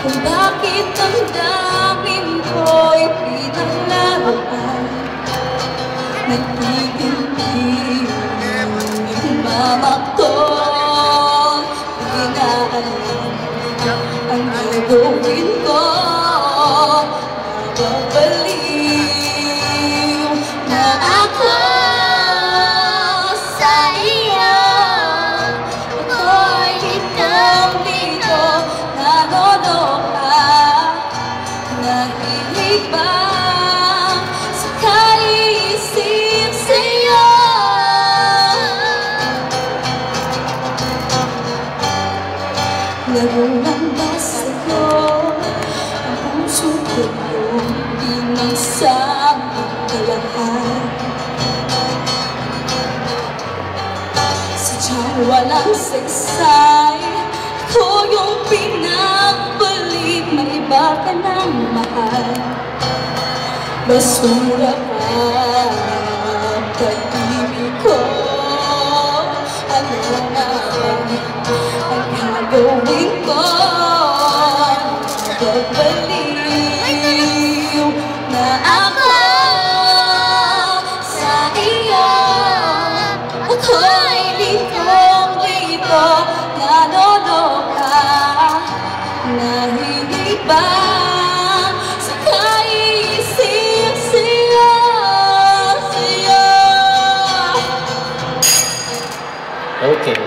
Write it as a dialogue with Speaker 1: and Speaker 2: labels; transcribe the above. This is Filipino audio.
Speaker 1: Kung bakit ang daming ko'y pinanglaruan, nagtitindig yung mama ko. Pinaalam ang gagawin ko, mababaliw na ako sa iyo. Ako'y hitang dito, nahihibang sa kaisip sa'yo. Laro lang ba sa'yo ang puso ko'y pinagsamang kalahat? Sadyang walang saysay, ako yung pinagpalit, may iba ka ng mahal. Basura ka, pag-ibig ko. Ano na ang gagawin ko? Babaliw na ako sa iyo. Ako'y litong-lito, nanoloka, nahihibang